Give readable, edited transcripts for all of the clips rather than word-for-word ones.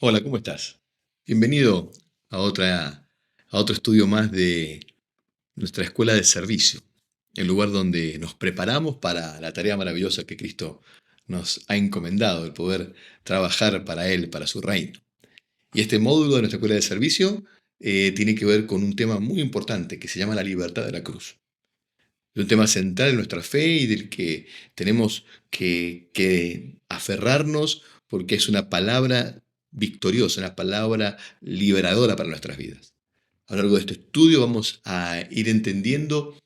Hola, ¿cómo estás? Bienvenido a otro estudio más de nuestra escuela de servicio, el lugar donde nos preparamos para la tarea maravillosa que Cristo nos ha encomendado, el poder trabajar para Él, para su reino. Y este módulo de nuestra escuela de servicio tiene que ver con un tema muy importante que se llama la libertad de la cruz. Es un tema central en nuestra fe y del que tenemos que aferrarnos porque es una palabra victoriosa, una palabra liberadora para nuestras vidas. A lo largo de este estudio vamos a ir entendiendo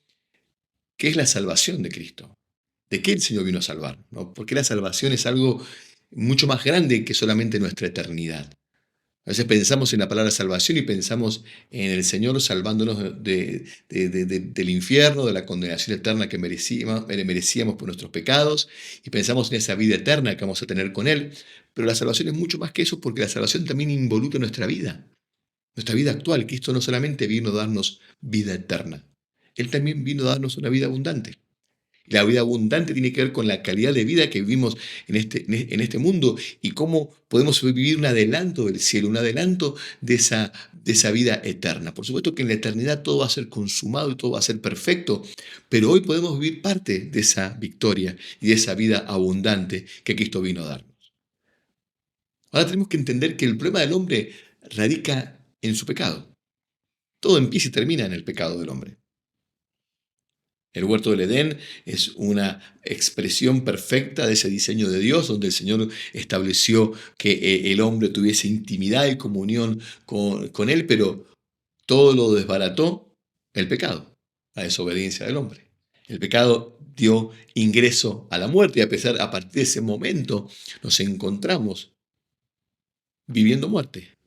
qué es la salvación de Cristo, de qué el Señor vino a salvar, ¿no? Porque la salvación es algo mucho más grande que solamente nuestra eternidad. A veces pensamos en la palabra salvación y pensamos en el Señor salvándonos del infierno, de la condenación eterna que merecíamos por nuestros pecados, y pensamos en esa vida eterna que vamos a tener con Él. Pero la salvación es mucho más que eso, porque la salvación también involucra nuestra vida actual. Cristo no solamente vino a darnos vida eterna, Él también vino a darnos una vida abundante. La vida abundante tiene que ver con la calidad de vida que vivimos en este mundo y cómo podemos vivir un adelanto del cielo, un adelanto de esa vida eterna. Por supuesto que en la eternidad todo va a ser consumado y todo va a ser perfecto, pero hoy podemos vivir parte de esa victoria y de esa vida abundante que Cristo vino a darnos. Ahora tenemos que entender que el problema del hombre radica en su pecado. Todo empieza y termina en el pecado del hombre. El huerto del Edén es una expresión perfecta de ese diseño de Dios, donde el Señor estableció que el hombre tuviese intimidad y comunión con Él, pero todo lo desbarató el pecado, la desobediencia del hombre. El pecado dio ingreso a la muerte y a partir de ese momento nos encontramos viviendo muerte,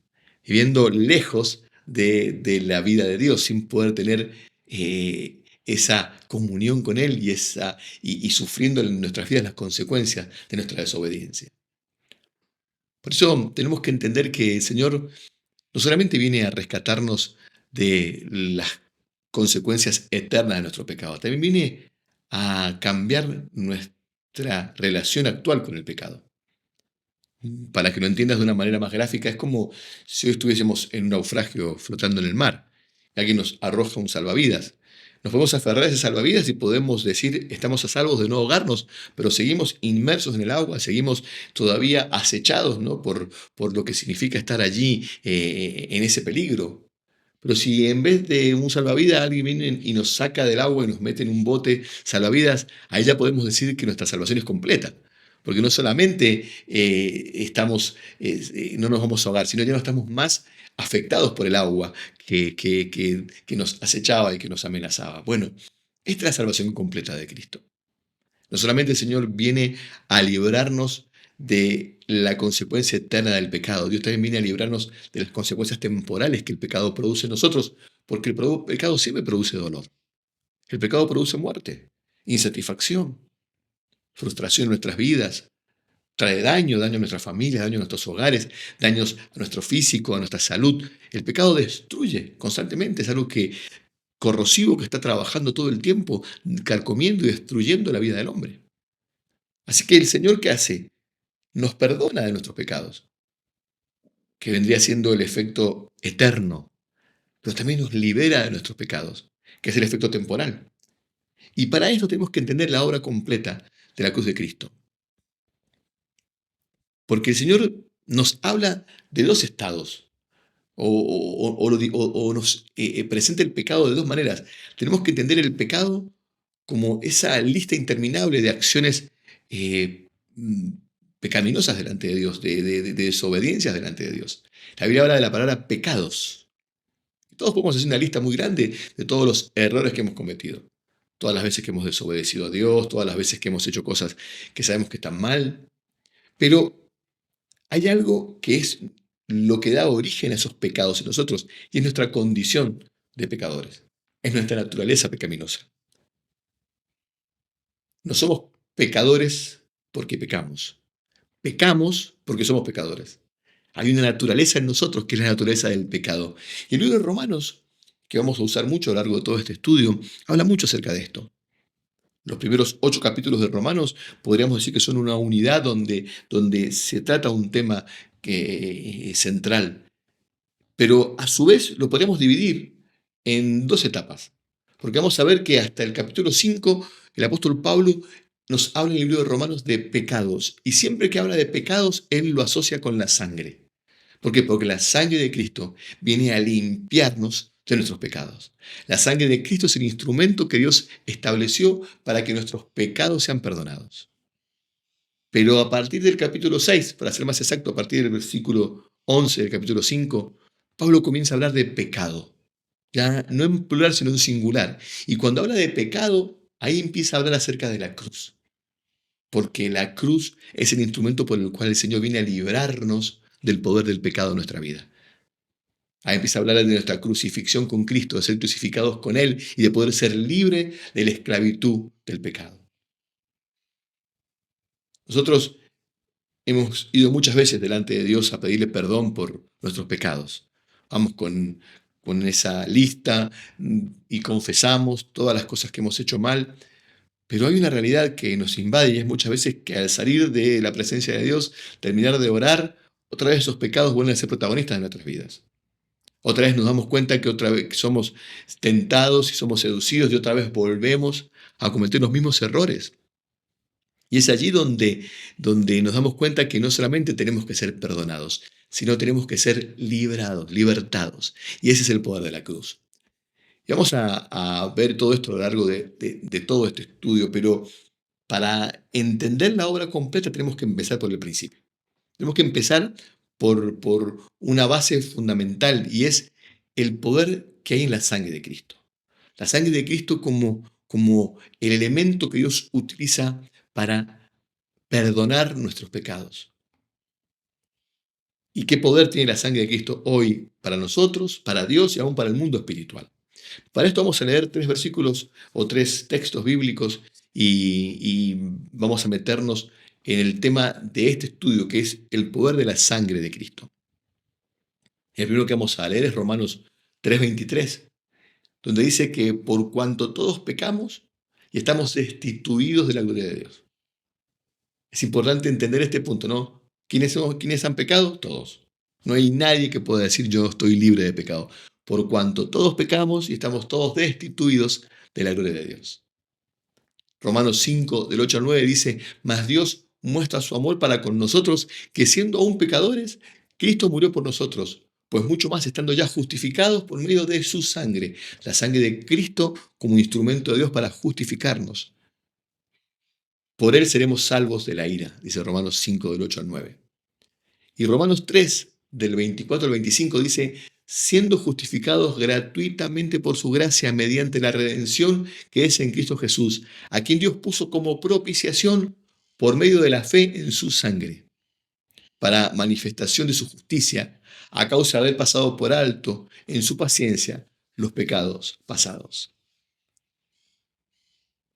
viviendo lejos de la vida de Dios, sin poder tener esa comunión con Él y sufriendo en nuestras vidas las consecuencias de nuestra desobediencia. Por eso tenemos que entender que el Señor no solamente viene a rescatarnos de las consecuencias eternas de nuestro pecado, también viene a cambiar nuestra relación actual con el pecado. Para que lo entiendas de una manera más gráfica, es como si hoy estuviésemos en un naufragio flotando en el mar y alguien nos arroja un salvavidas. Nos podemos aferrar a ese salvavidas y podemos decir, estamos a salvos de no ahogarnos, pero seguimos inmersos en el agua, seguimos todavía acechados, ¿no? por lo que significa estar allí en ese peligro. Pero si en vez de un salvavidas alguien viene y nos saca del agua y nos mete en un bote salvavidas, ahí ya podemos decir que nuestra salvación es completa. Porque no solamente no nos vamos a ahogar, sino ya no estamos más afectados por el agua que nos acechaba y que nos amenazaba. Bueno, esta es la salvación completa de Cristo. No solamente el Señor viene a librarnos de la consecuencia eterna del pecado, Dios también viene a librarnos de las consecuencias temporales que el pecado produce en nosotros, porque el pecado siempre produce dolor. El pecado produce muerte, insatisfacción, frustración en nuestras vidas, trae daño a nuestra familia, daño a nuestros hogares, daños a nuestro físico, a nuestra salud. El pecado destruye constantemente, es algo corrosivo que está trabajando todo el tiempo, carcomiendo y destruyendo la vida del hombre. Así que el Señor, ¿qué hace? Nos perdona de nuestros pecados, que vendría siendo el efecto eterno, pero también nos libera de nuestros pecados, que es el efecto temporal. Y para eso tenemos que entender la obra completa de la cruz de Cristo, porque el Señor nos habla de dos estados, o nos presenta el pecado de dos maneras. Tenemos que entender el pecado como esa lista interminable de acciones eh, mm, pecaminosas delante de Dios, de desobediencias delante de Dios. La Biblia habla de la palabra pecados. Todos podemos hacer una lista muy grande de todos los errores que hemos cometido. Todas las veces que hemos desobedecido a Dios, todas las veces que hemos hecho cosas que sabemos que están mal. Pero hay algo que es lo que da origen a esos pecados en nosotros y es nuestra condición de pecadores. Es nuestra naturaleza pecaminosa. No somos pecadores porque pecamos. Pecamos porque somos pecadores. Hay una naturaleza en nosotros que es la naturaleza del pecado. Y el libro de Romanos, que vamos a usar mucho a lo largo de todo este estudio, habla mucho acerca de esto. Los primeros 8 capítulos de Romanos podríamos decir que son una unidad donde se trata un tema central, pero a su vez lo podríamos dividir en 2 etapas, porque vamos a ver que hasta el capítulo 5 el apóstol Pablo nos habla en el libro de Romanos de pecados, y siempre que habla de pecados, él lo asocia con la sangre. ¿Por qué? Porque la sangre de Cristo viene a limpiarnos de nuestros pecados. La sangre de Cristo es el instrumento que Dios estableció para que nuestros pecados sean perdonados. Pero a partir del capítulo 6, para ser más exacto, a partir del versículo 11 del capítulo 5, Pablo comienza a hablar de pecado. Ya no en plural, sino en singular. Y cuando habla de pecado, ahí empieza a hablar acerca de la cruz. Porque la cruz es el instrumento por el cual el Señor viene a librarnos del poder del pecado en nuestra vida. Ahí empieza a hablar de nuestra crucifixión con Cristo, de ser crucificados con Él y de poder ser libre de la esclavitud del pecado. Nosotros hemos ido muchas veces delante de Dios a pedirle perdón por nuestros pecados. Vamos con esa lista y confesamos todas las cosas que hemos hecho mal, pero hay una realidad que nos invade y es muchas veces que al salir de la presencia de Dios, terminar de orar, otra vez esos pecados vuelven a ser protagonistas de nuestras vidas. Otra vez nos damos cuenta que otra vez somos tentados y somos seducidos y otra vez volvemos a cometer los mismos errores. Y es allí donde nos damos cuenta que no solamente tenemos que ser perdonados, sino tenemos que ser librados, libertados. Y ese es el poder de la cruz. Y vamos a ver todo esto a lo largo de todo este estudio, pero para entender la obra completa tenemos que empezar por el principio. Tenemos que empezar por una base fundamental y es el poder que hay en la sangre de Cristo. La sangre de Cristo como el elemento que Dios utiliza para perdonar nuestros pecados. ¿Y qué poder tiene la sangre de Cristo hoy para nosotros, para Dios y aún para el mundo espiritual? Para esto vamos a leer 3 versículos o 3 textos bíblicos y vamos a meternos en el tema de este estudio, que es el poder de la sangre de Cristo. El primero que vamos a leer es Romanos 3:23, donde dice que por cuanto todos pecamos y estamos destituidos de la gloria de Dios. Es importante entender este punto, ¿no? ¿Quiénes han pecado? Todos. No hay nadie que pueda decir yo estoy libre de pecado. Por cuanto todos pecamos y estamos todos destituidos de la gloria de Dios. Romanos 5, del 8 al 9 dice, mas Dios muestra su amor para con nosotros, que siendo aún pecadores, Cristo murió por nosotros, pues mucho más estando ya justificados por medio de su sangre, la sangre de Cristo como instrumento de Dios para justificarnos. Por él seremos salvos de la ira, dice Romanos 5, del 8 al 9. Y Romanos 3, del 24 al 25 dice, siendo justificados gratuitamente por su gracia mediante la redención que es en Cristo Jesús, a quien Dios puso como propiciación por medio de la fe en su sangre, para manifestación de su justicia, a causa de haber pasado por alto en su paciencia los pecados pasados.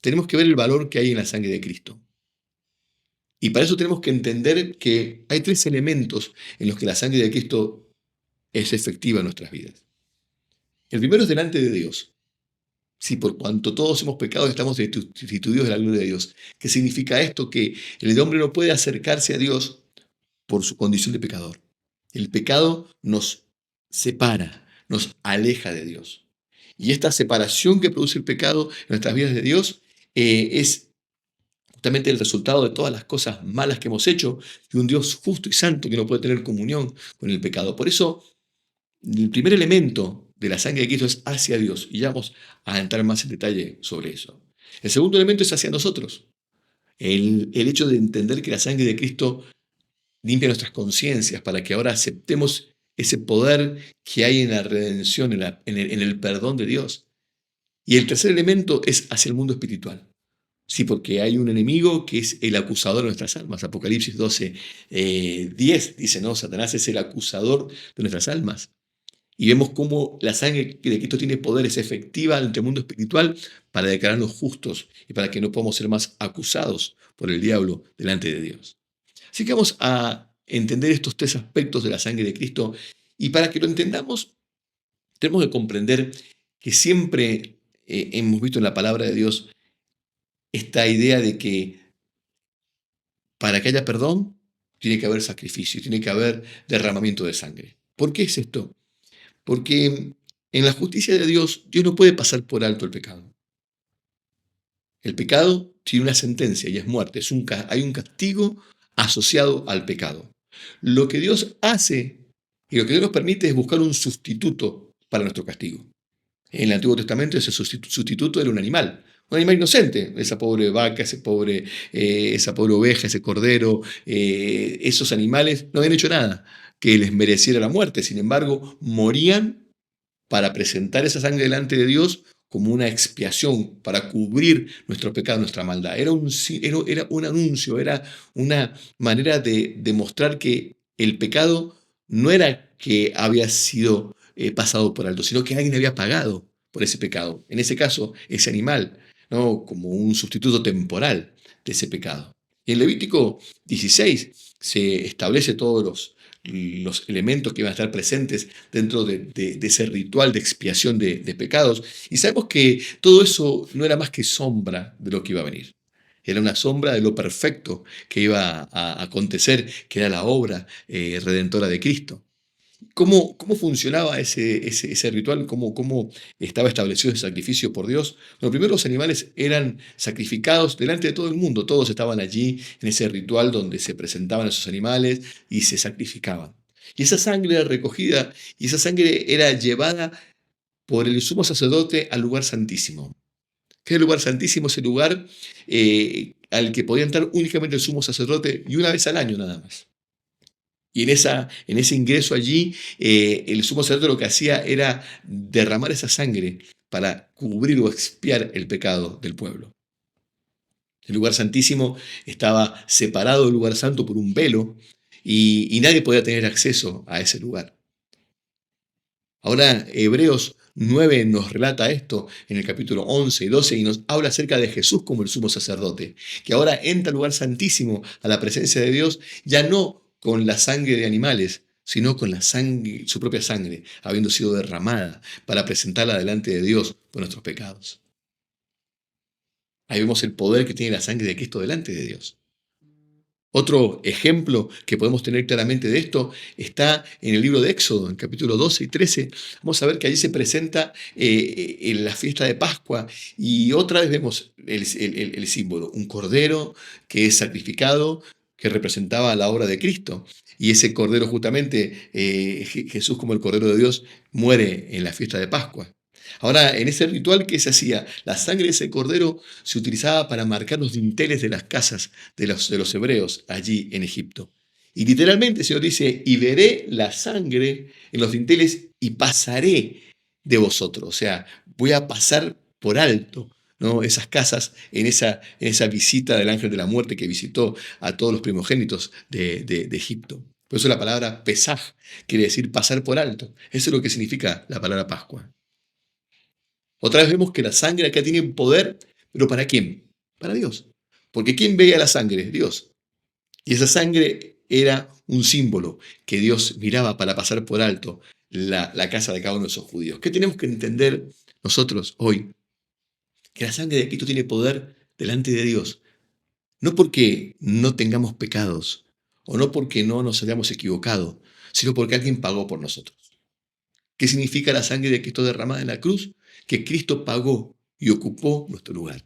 Tenemos que ver el valor que hay en la sangre de Cristo. Y para eso tenemos que entender que hay 3 elementos en los que la sangre de Cristo es efectiva en nuestras vidas. El primero es delante de Dios. Si por cuanto todos hemos pecado estamos destituidos de la gloria de Dios. ¿Qué significa esto? Que el hombre no puede acercarse a Dios por su condición de pecador. El pecado nos separa, nos aleja de Dios. Y esta separación que produce el pecado en nuestras vidas de Dios es justamente el resultado de todas las cosas malas que hemos hecho y un Dios justo y santo que no puede tener comunión con el pecado. Por eso, el primer elemento de la sangre de Cristo es hacia Dios y ya vamos a entrar más en detalle sobre eso. El segundo elemento es hacia nosotros. El hecho de entender que la sangre de Cristo limpia nuestras conciencias para que ahora aceptemos ese poder que hay en la redención, en el perdón de Dios. Y el tercer elemento es hacia el mundo espiritual. Sí, porque hay un enemigo que es el acusador de nuestras almas. Apocalipsis 12, 10 dice, no, Satanás es el acusador de nuestras almas. Y vemos cómo la sangre de Cristo tiene poder, es efectiva ante el mundo espiritual para declararnos justos y para que no podamos ser más acusados por el diablo delante de Dios. Así que vamos a entender estos 3 aspectos de la sangre de Cristo y para que lo entendamos tenemos que comprender que siempre hemos visto en la palabra de Dios esta idea de que para que haya perdón, tiene que haber sacrificio, tiene que haber derramamiento de sangre. ¿Por qué es esto? Porque en la justicia de Dios, Dios no puede pasar por alto el pecado. El pecado tiene una sentencia y es muerte. Hay un castigo asociado al pecado. Lo que Dios hace y lo que Dios nos permite es buscar un sustituto para nuestro castigo. En el Antiguo Testamento ese sustituto era un animal inocente, esa pobre vaca, esa pobre oveja, ese cordero, esos animales no habían hecho nada que les mereciera la muerte, sin embargo, morían para presentar esa sangre delante de Dios como una expiación, para cubrir nuestro pecado, nuestra maldad. Era un anuncio, era una manera de demostrar que el pecado no era que había sido pasado por alto, sino que alguien había pagado por ese pecado. En ese caso, ese animal, ¿no? Como un sustituto temporal de ese pecado. Y en Levítico 16 se establece todos los elementos que iban a estar presentes dentro de ese ritual de expiación de pecados. Y sabemos que todo eso no era más que sombra de lo que iba a venir. Era una sombra de lo perfecto que iba a acontecer, que era la obra redentora de Cristo. ¿Cómo funcionaba ese ritual? ¿Cómo estaba establecido ese sacrificio por Dios? Bueno, primero los animales eran sacrificados delante de todo el mundo. Todos estaban allí en ese ritual donde se presentaban esos animales y se sacrificaban. Y esa sangre era recogida y esa sangre era llevada por el sumo sacerdote al lugar santísimo. ¿Qué es el lugar santísimo? Es el lugar al que podía entrar únicamente el sumo sacerdote y una vez al año nada más. Y en ese ingreso allí, el sumo sacerdote lo que hacía era derramar esa sangre para cubrir o expiar el pecado del pueblo. El lugar santísimo estaba separado del lugar santo por un velo y nadie podía tener acceso a ese lugar. Ahora Hebreos 9 nos relata esto en el capítulo 11 y 12 y nos habla acerca de Jesús como el sumo sacerdote, que ahora entra al lugar santísimo, a la presencia de Dios, ya no con la sangre de animales, sino con la sangre, su propia sangre, habiendo sido derramada para presentarla delante de Dios por nuestros pecados. Ahí vemos el poder que tiene la sangre de Cristo delante de Dios. Otro ejemplo que podemos tener claramente de esto está en el libro de Éxodo, en capítulo 12 y 13. Vamos a ver que allí se presenta en la fiesta de Pascua y otra vez vemos el símbolo, un cordero que es sacrificado, que representaba la obra de Cristo. Y ese cordero justamente, Jesús como el Cordero de Dios, muere en la fiesta de Pascua. Ahora, en ese ritual, ¿qué se hacía? La sangre de ese cordero se utilizaba para marcar los dinteles de las casas de los hebreos allí en Egipto. Y literalmente el Señor dice, y veré la sangre en los dinteles y pasaré de vosotros. O sea, voy a pasar por alto, ¿no? Esas casas en esa visita del ángel de la muerte que visitó a todos los primogénitos de Egipto. Por eso la palabra Pesaj quiere decir pasar por alto. Eso es lo que significa la palabra Pascua. Otra vez vemos que la sangre acá tiene poder, pero ¿para quién? Para Dios. Porque ¿quién veía la sangre? Dios. Y esa sangre era un símbolo que Dios miraba para pasar por alto la casa de cada uno de esos judíos. ¿Qué tenemos que entender nosotros hoy? Que la sangre de Cristo tiene poder delante de Dios. No porque no tengamos pecados o no porque no nos hayamos equivocado, sino porque alguien pagó por nosotros. ¿Qué significa la sangre de Cristo derramada en la cruz? Que Cristo pagó y ocupó nuestro lugar.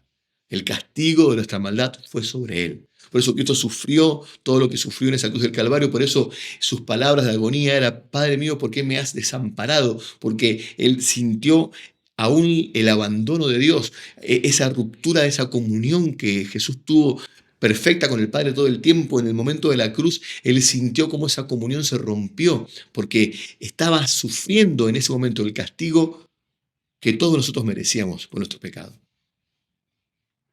El castigo de nuestra maldad fue sobre él. Por eso Cristo sufrió todo lo que sufrió en esa cruz del Calvario. Por eso sus palabras de agonía eran, Padre mío, ¿por qué me has desamparado? Porque él sintió aún el abandono de Dios, esa ruptura de esa comunión que Jesús tuvo perfecta con el Padre todo el tiempo. En el momento de la cruz, él sintió cómo esa comunión se rompió, porque estaba sufriendo en ese momento el castigo que todos nosotros merecíamos por nuestro pecado.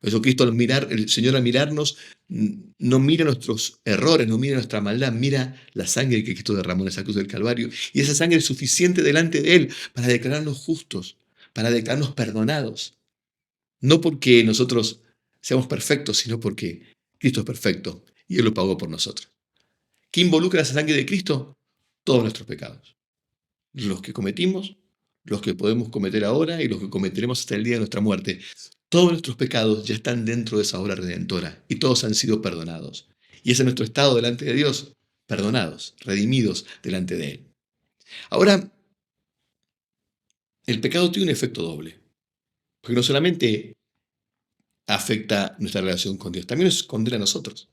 Por eso Cristo el Señor al mirarnos, no mira nuestros errores, no mira nuestra maldad, mira la sangre que Cristo derramó en esa cruz del Calvario. Y esa sangre es suficiente delante de Él para declararnos justos, para declararnos perdonados. No porque nosotros seamos perfectos, sino porque Cristo es perfecto y Él lo pagó por nosotros. ¿Qué involucra esa sangre de Cristo? Todos nuestros pecados. Los que cometimos, los que podemos cometer ahora y los que cometeremos hasta el día de nuestra muerte. Todos nuestros pecados ya están dentro de esa obra redentora y todos han sido perdonados. Y ese es nuestro estado delante de Dios, perdonados, redimidos delante de Él. Ahora, el pecado tiene un efecto doble, porque no solamente afecta nuestra relación con Dios, también nos condena a nosotros.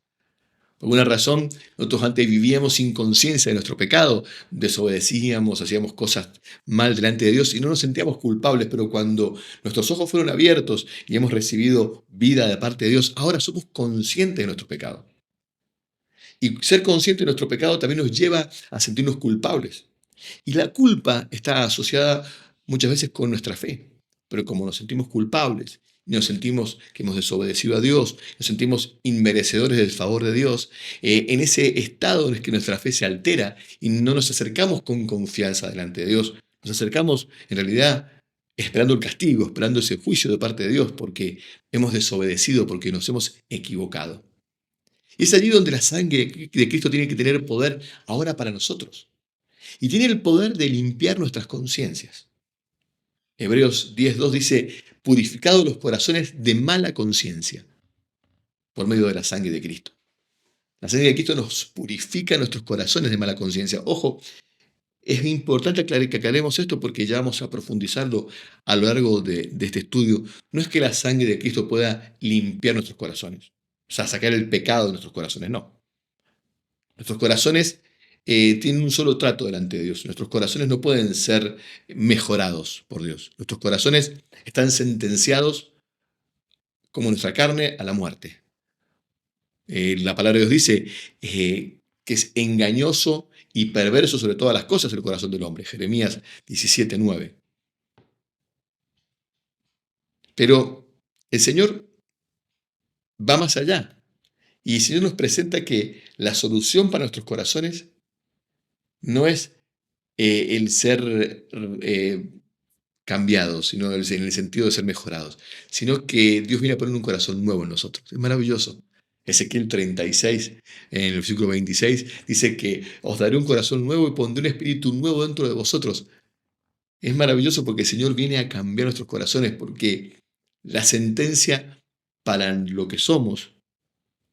Por alguna razón, nosotros antes vivíamos sin conciencia de nuestro pecado, desobedecíamos, hacíamos cosas mal delante de Dios y no nos sentíamos culpables, pero cuando nuestros ojos fueron abiertos y hemos recibido vida de parte de Dios, ahora somos conscientes de nuestro pecado. Y ser consciente de nuestro pecado también nos lleva a sentirnos culpables. Y la culpa está asociada muchas veces con nuestra fe. Pero como nos sentimos culpables, y nos sentimos que hemos desobedecido a Dios, nos sentimos inmerecedores del favor de Dios, en ese estado en el que nuestra fe se altera y no nos acercamos con confianza delante de Dios, nos acercamos en realidad esperando el castigo, esperando ese juicio de parte de Dios, porque hemos desobedecido, porque nos hemos equivocado. Y es allí donde la sangre de Cristo tiene que tener poder ahora para nosotros. Y tiene el poder de limpiar nuestras conciencias. Hebreos 10:2 dice, purificados los corazones de mala conciencia por medio de la sangre de Cristo. La sangre de Cristo nos purifica nuestros corazones de mala conciencia. Ojo, es importante que aclaremos esto porque ya vamos a profundizarlo a lo largo de este estudio. No es que la sangre de Cristo pueda limpiar nuestros corazones, o sea, sacar el pecado de nuestros corazones, no. Nuestros corazones tienen un solo trato delante de Dios. Nuestros corazones no pueden ser mejorados por Dios. Nuestros corazones están sentenciados, como nuestra carne, a la muerte. La palabra de Dios dice que es engañoso y perverso sobre todas las cosas el corazón del hombre. Jeremías 17:9. Pero el Señor va más allá. Y el Señor nos presenta que la solución para nuestros corazones no es el ser cambiados, sino en el sentido de ser mejorados, sino que Dios viene a poner un corazón nuevo en nosotros. Es maravilloso. Ezequiel 36, en el versículo 26, dice que os daré un corazón nuevo y pondré un espíritu nuevo dentro de vosotros. Es maravilloso porque el Señor viene a cambiar nuestros corazones, porque la sentencia para lo que somos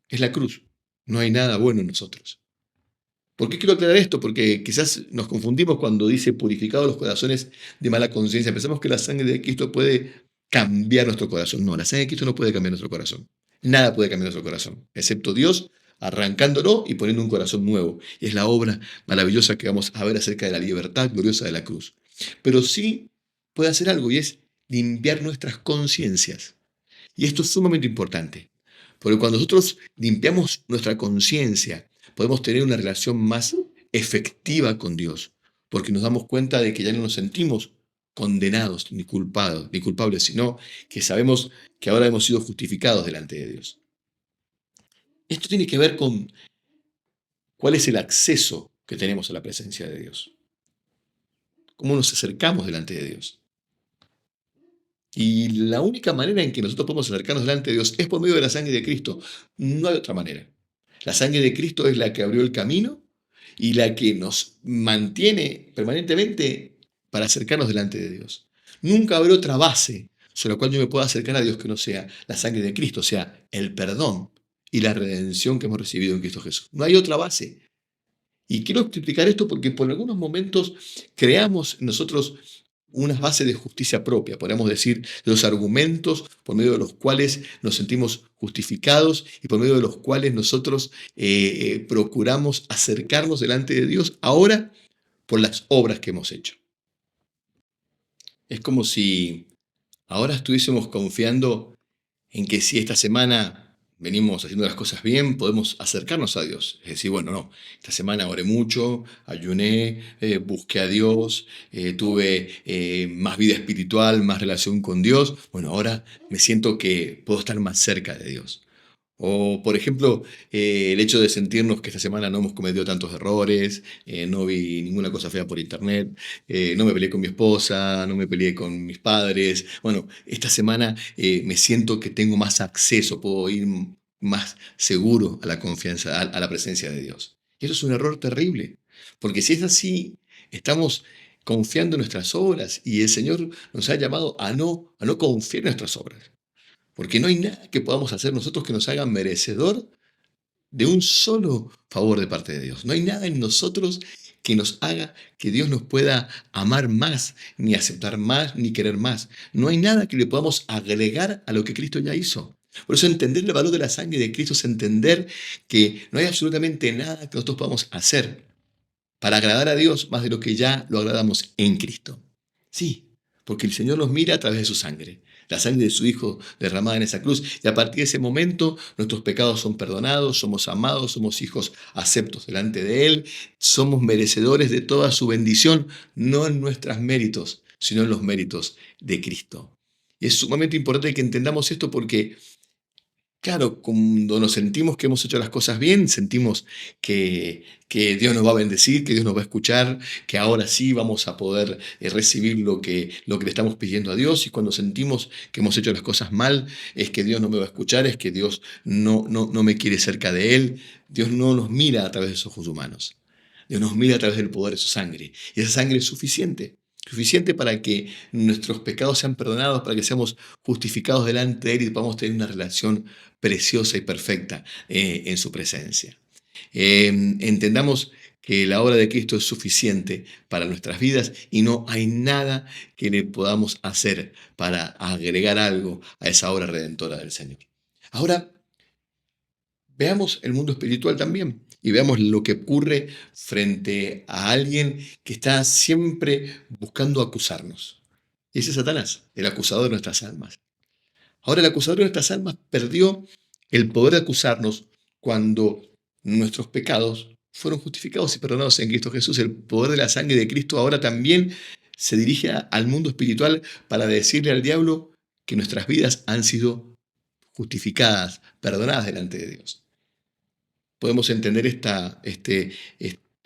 es la cruz. No hay nada bueno en nosotros. ¿Por qué quiero aclarar esto? Porque quizás nos confundimos cuando dice purificados los corazones de mala conciencia. Pensamos que la sangre de Cristo puede cambiar nuestro corazón. No, la sangre de Cristo no puede cambiar nuestro corazón. Nada puede cambiar nuestro corazón, excepto Dios arrancándolo y poniendo un corazón nuevo. Y es la obra maravillosa que vamos a ver acerca de la libertad gloriosa de la cruz. Pero sí puede hacer algo y es limpiar nuestras conciencias. Y esto es sumamente importante, porque cuando nosotros limpiamos nuestra conciencia, podemos tener una relación más efectiva con Dios, porque nos damos cuenta de que ya no nos sentimos condenados ni culpables, sino que sabemos que ahora hemos sido justificados delante de Dios. Esto tiene que ver con cuál es el acceso que tenemos a la presencia de Dios, cómo nos acercamos delante de Dios. Y la única manera en que nosotros podemos acercarnos delante de Dios es por medio de la sangre de Cristo. No hay otra manera. La sangre de Cristo es la que abrió el camino y la que nos mantiene permanentemente para acercarnos delante de Dios. Nunca habrá otra base sobre la cual yo me pueda acercar a Dios que no sea la sangre de Cristo, o sea, el perdón y la redención que hemos recibido en Cristo Jesús. No hay otra base. Y quiero explicar esto porque por algunos momentos creamos nosotros unas bases de justicia propia, podríamos decir, los argumentos por medio de los cuales nos sentimos justificados y por medio de los cuales nosotros procuramos acercarnos delante de Dios ahora por las obras que hemos hecho. Es como si ahora estuviésemos confiando en que si esta semana venimos haciendo las cosas bien, podemos acercarnos a Dios. Es decir, bueno, no, esta semana oré mucho, ayuné, busqué a Dios, tuve más vida espiritual, más relación con Dios. Bueno, ahora me siento que puedo estar más cerca de Dios. O, por ejemplo, el hecho de sentirnos que esta semana no hemos cometido tantos errores, no vi ninguna cosa fea por internet, no me peleé con mi esposa, no me peleé con mis padres. Bueno, esta semana me siento que tengo más acceso, puedo ir más seguro a la confianza, a la presencia de Dios. Y eso es un error terrible, porque si es así, estamos confiando en nuestras obras. Y el Señor nos ha llamado a no confiar en nuestras obras. Porque no hay nada que podamos hacer nosotros que nos haga merecedor de un solo favor de parte de Dios. No hay nada en nosotros que nos haga que Dios nos pueda amar más, ni aceptar más, ni querer más. No hay nada que le podamos agregar a lo que Cristo ya hizo. Por eso entender el valor de la sangre de Cristo es entender que no hay absolutamente nada que nosotros podamos hacer para agradar a Dios más de lo que ya lo agradamos en Cristo. Sí, porque el Señor nos mira a través de su sangre, la sangre de su Hijo derramada en esa cruz, y a partir de ese momento nuestros pecados son perdonados, somos amados, somos hijos aceptos delante de Él, somos merecedores de toda su bendición, no en nuestros méritos, sino en los méritos de Cristo. Y es sumamente importante que entendamos esto porque claro, cuando nos sentimos que hemos hecho las cosas bien, sentimos que Dios nos va a bendecir, que Dios nos va a escuchar, que ahora sí vamos a poder recibir lo que le estamos pidiendo a Dios. Y cuando sentimos que hemos hecho las cosas mal, es que Dios no me va a escuchar, es que Dios no me quiere cerca de Él. Dios no nos mira a través de sus ojos humanos. Dios nos mira a través del poder de su sangre. Y esa sangre es suficiente para que nuestros pecados sean perdonados, para que seamos justificados delante de Él y podamos tener una relación preciosa y perfecta en su presencia. Entendamos que la obra de Cristo es suficiente para nuestras vidas y no hay nada que le podamos hacer para agregar algo a esa obra redentora del Señor. Ahora, veamos el mundo espiritual también y veamos lo que ocurre frente a alguien que está siempre buscando acusarnos. Y ese es Satanás, el acusador de nuestras almas. Ahora el acusador de nuestras almas perdió el poder de acusarnos cuando nuestros pecados fueron justificados y perdonados en Cristo Jesús. El poder de la sangre de Cristo ahora también se dirige al mundo espiritual para decirle al diablo que nuestras vidas han sido justificadas, perdonadas delante de Dios. Podemos entender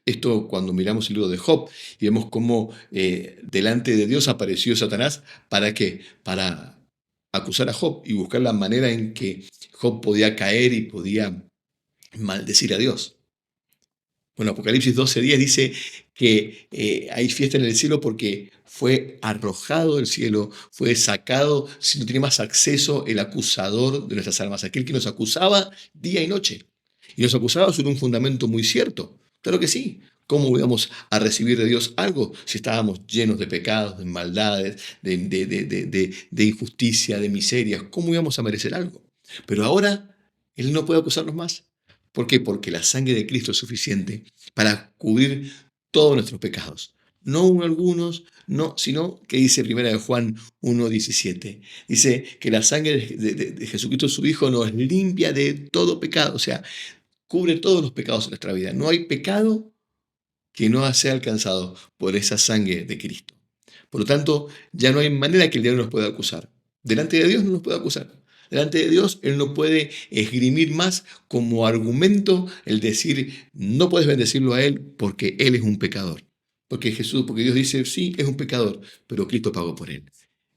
esto cuando miramos el libro de Job y vemos cómo delante de Dios apareció Satanás. ¿Para qué? Para acusar a Job y buscar la manera en que Job podía caer y podía maldecir a Dios. Bueno, Apocalipsis 12:10 dice que hay fiesta en el cielo porque fue arrojado del cielo, fue sacado, si no tiene más acceso el acusador de nuestras almas, aquel que nos acusaba día y noche. Y nos acusaba sobre un fundamento muy cierto. Claro que sí. ¿Cómo íbamos a recibir de Dios algo si estábamos llenos de pecados, de maldades, de injusticia, de miserias? ¿Cómo íbamos a merecer algo? Pero ahora Él no puede acusarnos más. ¿Por qué? Porque la sangre de Cristo es suficiente para cubrir todos nuestros pecados. No algunos, no, sino que dice 1 Juan 1:17. Dice que la sangre de Jesucristo, su Hijo, nos limpia de todo pecado. O sea, cubre todos los pecados de nuestra vida. No hay pecado que no sea alcanzado por esa sangre de Cristo. Por lo tanto, ya no hay manera que el diablo nos pueda acusar. Delante de Dios no nos puede acusar. Delante de Dios, Él no puede esgrimir más como argumento el decir, no puedes bendecirlo a Él porque Él es un pecador. Porque Dios dice, sí, es un pecador, pero Cristo pagó por Él.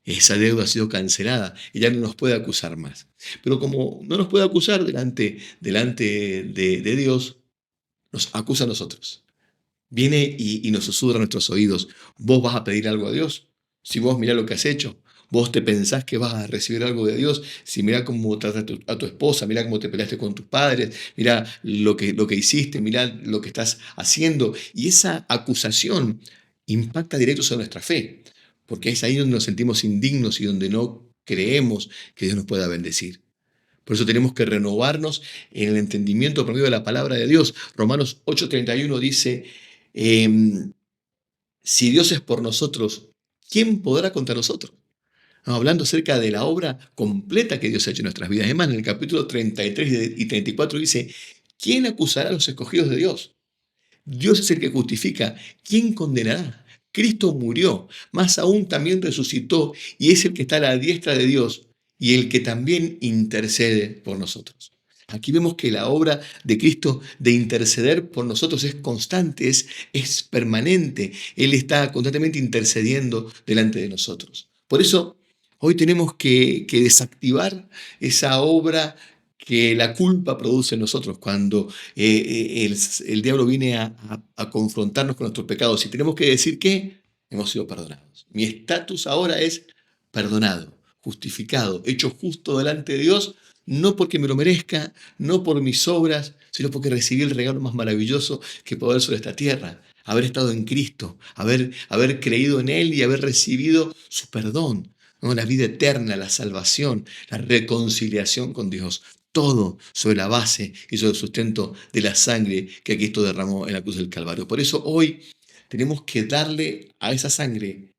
Esa deuda ha sido cancelada y ya no nos puede acusar más. Pero como no nos puede acusar delante de Dios, nos acusa a nosotros. Viene y nos susurra a nuestros oídos, vos vas a pedir algo a Dios, si vos mirá lo que has hecho, vos te pensás que vas a recibir algo de Dios, si mirá cómo tratas a tu esposa, mirá cómo te peleaste con tus padres, mirá lo que hiciste, mirá lo que estás haciendo. Y esa acusación impacta directo sobre nuestra fe, porque es ahí donde nos sentimos indignos y donde no creemos que Dios nos pueda bendecir. Por eso tenemos que renovarnos en el entendimiento por medio de la palabra de Dios. Romanos 8:31 dice, si Dios es por nosotros, ¿quién podrá contra nosotros? Hablando acerca de la obra completa que Dios ha hecho en nuestras vidas. Además, en el capítulo 33 y 34 dice, ¿quién acusará a los escogidos de Dios? Dios es el que justifica. ¿Quién condenará? Cristo murió, más aún también resucitó y es el que está a la diestra de Dios y el que también intercede por nosotros. Aquí vemos que la obra de Cristo de interceder por nosotros es constante, es permanente. Él está constantemente intercediendo delante de nosotros. Por eso, hoy tenemos que desactivar esa obra que la culpa produce en nosotros cuando el diablo viene a confrontarnos con nuestros pecados. Y tenemos que decir, ¿qué? hemos sido perdonados. Mi estatus ahora es perdonado, justificado, hecho justo delante de Dios, no porque me lo merezca, no por mis obras, sino porque recibí el regalo más maravilloso que puede haber sobre esta tierra. Haber estado en Cristo, haber creído en Él y haber recibido su perdón, ¿no? La vida eterna, la salvación, la reconciliación con Dios. Todo sobre la base y sobre el sustento de la sangre que Cristo derramó en la cruz del Calvario. Por eso hoy tenemos que darle a esa sangre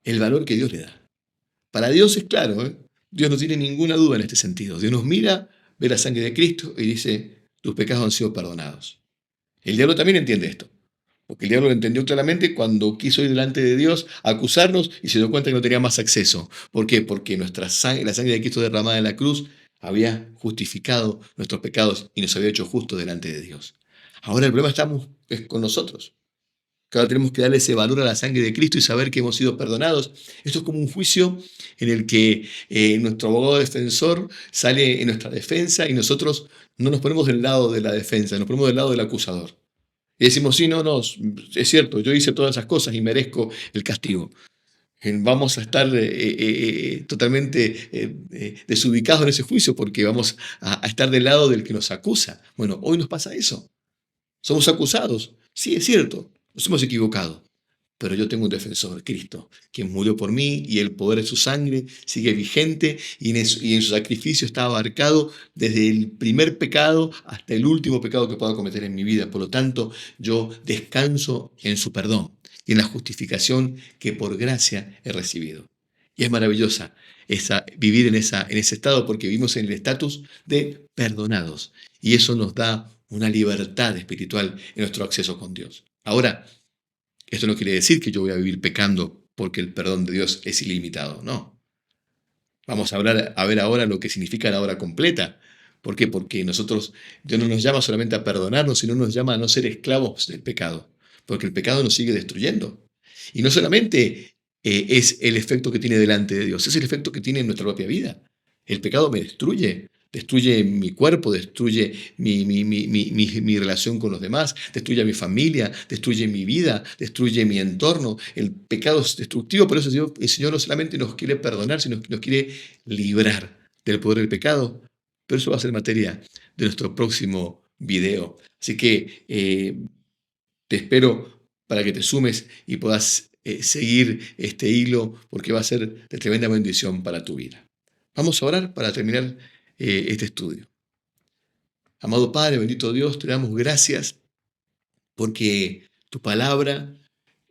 el valor que Dios le da. Para Dios es claro, ¿eh? Dios no tiene ninguna duda en este sentido. Dios nos mira, ve la sangre de Cristo y dice, tus pecados han sido perdonados. El diablo también entiende esto, porque el diablo lo entendió claramente cuando quiso ir delante de Dios a acusarnos y se dio cuenta que no tenía más acceso. ¿Por qué? Porque la sangre de Cristo derramada en la cruz había justificado nuestros pecados y nos había hecho justos delante de Dios. Ahora el problema es con nosotros. Que ahora tenemos que darle ese valor a la sangre de Cristo y saber que hemos sido perdonados. Esto es como un juicio en el que nuestro abogado defensor sale en nuestra defensa y nosotros no nos ponemos del lado de la defensa, nos ponemos del lado del acusador. Y decimos, sí, no, es cierto, yo hice todas esas cosas y merezco el castigo. Vamos a estar totalmente desubicados en ese juicio porque vamos a estar del lado del que nos acusa. Bueno, hoy nos pasa eso. Somos acusados. Sí, es cierto, nos hemos equivocado. Pero yo tengo un defensor, Cristo, quien murió por mí y el poder de su sangre sigue vigente y en su sacrificio está abarcado desde el primer pecado hasta el último pecado que pueda cometer en mi vida. Por lo tanto, yo descanso en su perdón y en la justificación que por gracia he recibido. Y es maravillosa vivir en ese estado porque vivimos en el estatus de perdonados. Y eso nos da una libertad espiritual en nuestro acceso con Dios. Ahora, esto no quiere decir que yo voy a vivir pecando porque el perdón de Dios es ilimitado, no. Vamos a ver ahora lo que significa la obra completa. ¿Por qué? Porque Dios no nos llama solamente a perdonarnos, sino nos llama a no ser esclavos del pecado, porque el pecado nos sigue destruyendo. Y no solamente es el efecto que tiene delante de Dios, es el efecto que tiene en nuestra propia vida. El pecado me destruye mi cuerpo, destruye mi relación con los demás, destruye a mi familia, destruye mi vida, destruye mi entorno. El pecado es destructivo, por eso el Señor no solamente nos quiere perdonar, sino que nos quiere librar del poder del pecado. Pero eso va a ser materia de nuestro próximo video. Así que te espero para que te sumes y puedas seguir este hilo, porque va a ser de tremenda bendición para tu vida. Vamos a orar para terminar este estudio. Amado Padre, bendito Dios, te damos gracias porque tu palabra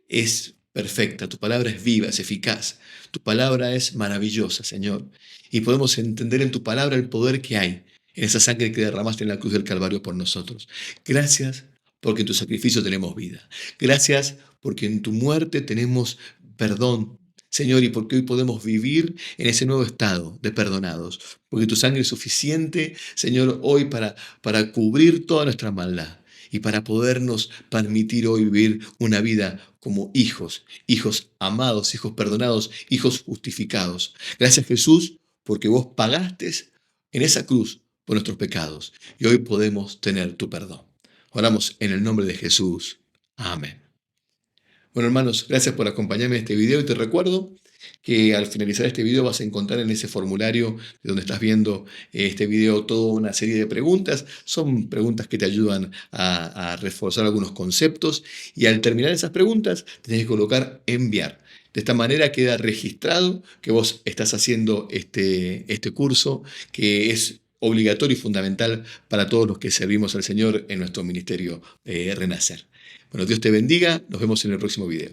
es perfecta, tu palabra es viva, es eficaz, tu palabra es maravillosa, Señor. Y podemos entender en tu palabra el poder que hay en esa sangre que derramaste en la cruz del Calvario por nosotros. Gracias porque en tu sacrificio tenemos vida. Gracias porque en tu muerte tenemos perdón, Señor, y porque hoy podemos vivir en ese nuevo estado de perdonados. Porque tu sangre es suficiente, Señor, hoy para cubrir toda nuestra maldad y para podernos permitir hoy vivir una vida como hijos, hijos amados, hijos perdonados, hijos justificados. Gracias, Jesús, porque vos pagaste en esa cruz por nuestros pecados y hoy podemos tener tu perdón. Oramos en el nombre de Jesús. Amén. Bueno, hermanos, gracias por acompañarme en este video y te recuerdo que al finalizar este video vas a encontrar en ese formulario de donde estás viendo este video toda una serie de preguntas. Son preguntas que te ayudan a reforzar algunos conceptos y al terminar esas preguntas tenés que colocar enviar. De esta manera queda registrado que vos estás haciendo este curso que es obligatorio y fundamental para todos los que servimos al Señor en nuestro ministerio Renacer. Bueno, Dios te bendiga. Nos vemos en el próximo video.